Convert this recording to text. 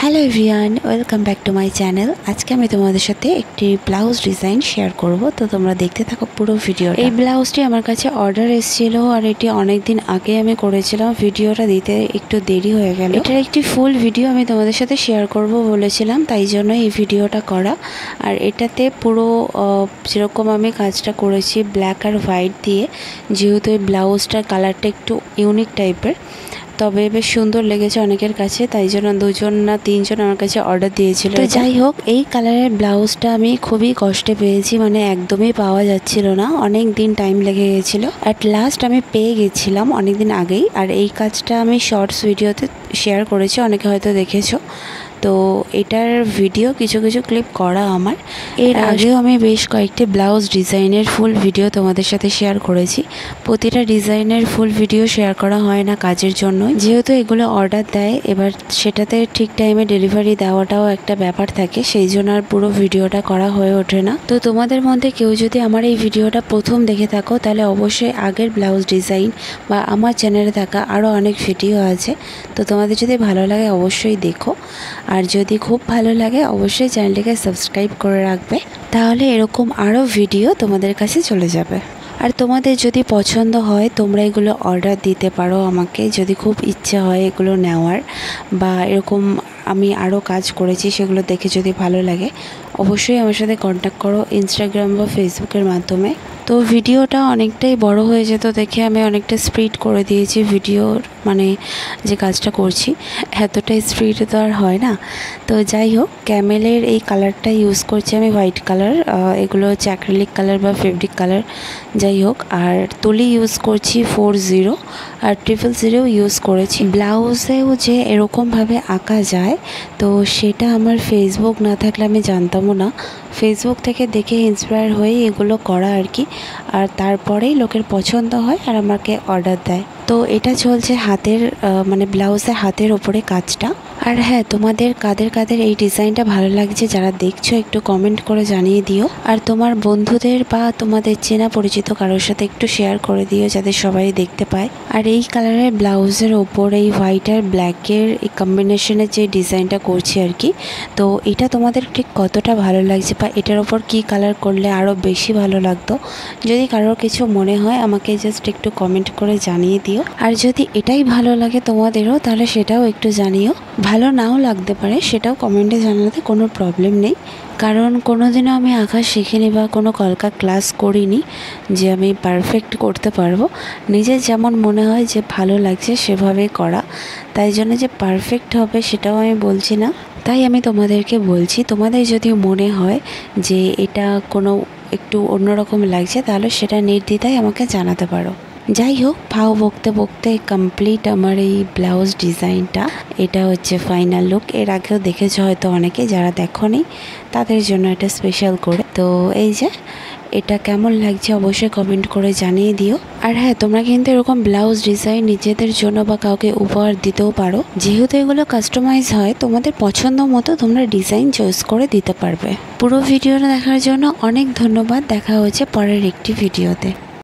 Hello everyone, welcome back to my channel. আজকে আমি তোমাদের সাথে একটি ব্লাউজ ডিজাইন শেয়ার করব, তো তোমরা দেখতে থাকো পুরো ভিডিও। এই ব্লাউজটি আমার কাছে অর্ডার এসেছিল আর এটি অনেক দিন আগে আমি করেছিলাম। ভিডিওটা দিতে একটু দেরি হয়ে গেল। এটার একটি ফুল ভিডিও আমি তোমাদের সাথে শেয়ার করব বলেছিলাম, তাই জন্য এই ভিডিওটা করা। আর এটাতে পুরো যেরকম আমি কাজটা করেছি ব্ল্যাক আর হোয়াইট দিয়ে, যেহেতু এই ব্লাউজটার কালারটা একটু ইউনিক টাইপের, তবে বেশ সুন্দর লেগেছে অনেকের কাছে, তাই জন্য 2জন না 3জন আমার কাছে অর্ডার দিয়েছিল। তো যাই হোক, এই কালারের ব্লাউজটা আমি খুবই কষ্টে পেয়েছি, মানে একদমই পাওয়া যাচ্ছিল না, অনেক দিন টাইম লেগে গেছিলো। অ্যাট লাস্ট আমি পেয়ে গেছিলাম অনেক দিন আগেই। আর এই কাজটা আমি শর্টস ভিডিওতে শেয়ার করেছি, অনেকে হয়তো দেখেছো। তো এটার ভিডিও কিছু কিছু ক্লিপ করা আমার। এর আগেও আমি বেশ কয়েকটি ব্লাউজ ডিজাইনের ফুল ভিডিও তোমাদের সাথে শেয়ার করেছি। প্রতিটা ডিজাইনের ফুল ভিডিও শেয়ার করা হয় না কাজের জন্য, যেহেতু এগুলো অর্ডার দেয়, এবার সেটাতে ঠিক টাইমে ডেলিভারি দেওয়াটাও একটা ব্যাপার থাকে, সেই জন্য আর পুরো ভিডিওটা করা হয়ে ওঠে না। তো তোমাদের মধ্যে কেউ যদি আমার এই ভিডিওটা প্রথম দেখে থাকো, তাহলে অবশ্যই আগের ব্লাউজ ডিজাইন বা আমার চ্যানেলে থাকা আরও অনেক ভিডিও আছে, তো তোমাদের যদি ভালো লাগে অবশ্যই দেখো। আর যদি খুব ভালো লাগে অবশ্যই চ্যানেলটিকে সাবস্ক্রাইব করে রাখবে, তাহলে এরকম আরও ভিডিও তোমাদের কাছে চলে যাবে। আর তোমাদের যদি পছন্দ হয় তোমরা এগুলো অর্ডার দিতে পারো আমাকে, যদি খুব ইচ্ছে হয় এগুলো নেওয়ার, বা এরকম আমি আরও কাজ করেছি সেগুলো দেখে যদি ভালো লাগে অবশ্যই আমার সাথে কন্ট্যাক্ট করো ইনস্টাগ্রাম বা ফেসবুকের মাধ্যমে। তো ভিডিওটা অনেকটাই বড় হয়ে যেত দেখে আমি অনেকটা স্পিড করে দিয়েছি ভিডিওর, মানে যে কাজটা করছি এতটাই স্পিড তো আর হয় না। তো যাই হোক, ক্যামেলের এই কালারটা ইউজ করছি আমি, হোয়াইট কালার। এগুলো হচ্ছে অ্যাক্রিলিক কালার বা ফেব্রিক কালার, যাই হোক। আর তুলি ইউজ করছি 40 আর 000 ইউজ করেছি। ব্লাউজেও যে এরকমভাবে আঁকা যায়, তো সেটা আমার ফেসবুক না থাকলে আমি জানতামও না। ফেসবুক থেকে দেখে ইন্সপায়ার হয়ে এগুলো করা আর কি। আর তারপরেই লোকের পছন্দ হয় আর আমাকে অর্ডার দেয়। তো এটা চলছে হাতের, মানে ব্লাউজে হাতের ওপরে কাজটা। আর হ্যাঁ, তোমাদের কাদের কাদের এই ডিজাইনটা ভালো লাগছে যারা দেখছো একটু কমেন্ট করে জানিয়ে দিও। আর তোমার বন্ধুদের বা তোমাদের চেনা পরিচিত কারোর সাথে একটু শেয়ার করে দিও যাতে সবাই দেখতে পায়। আর এই কালারের ব্লাউজের ওপর এই হোয়াইট আর ব্ল্যাকের এই কম্বিনেশনের যে ডিজাইনটা করছি আর কি, তো এটা তোমাদের ঠিক কতটা ভালো লাগছে বা এটার ওপর কি কালার করলে আরও বেশি ভালো লাগতো, যদি কারোর কিছু মনে হয় আমাকে জাস্ট একটু কমেন্ট করে জানিয়ে দিও। আর যদি এটাই ভালো লাগে তোমাদেরও, তাহলে সেটাও একটু জানিও। ভালো নাও লাগতে পারে, সেটাও কমেন্টে জানাতে কোনো প্রবলেম নেই, কারণ কোনোদিনও আমি আঁকা শিখিনি বা কোনো কলকা ক্লাস করিনি যে আমি পারফেক্ট করতে পারবো। নিজের যেমন মনে হয় যে ভালো লাগছে সেভাবেই করা, তাই জন্য যে পারফেক্ট হবে সেটাও আমি বলছি না। তাই আমি তোমাদেরকে বলছি, তোমাদের যদি মনে হয় যে এটা কোনো একটু অন্যরকম লাগছে, তাহলে সেটা নির্দ্বিধায় আমাকে জানাতে পারো। যাই হোক, ভাও বকতে বকতে কমপ্লিট আমার এই ব্লাউজ ডিজাইনটা। এটা হচ্ছে ফাইনাল লুক। এর আগেও দেখেছো হয়তো অনেকে, যারা দেখোনি তাদের জন্য এটা স্পেশাল করে। তো এই যে এটা কেমন লাগছে অবশ্যই কমেন্ট করে জানিয়ে দিও। আর হ্যাঁ, তোমরা কিন্তু এরকম ব্লাউজ ডিজাইন নিজেদের জন্য বা কাউকে উপহার দিতেও পারো, যেহেতু এগুলো কাস্টমাইজ হয়, তোমাদের পছন্দ মতো তোমরা ডিজাইন চয়েস করে দিতে পারবে। পুরো ভিডিওটা দেখার জন্য অনেক ধন্যবাদ। দেখা হচ্ছে পরের একটি ভিডিওতে।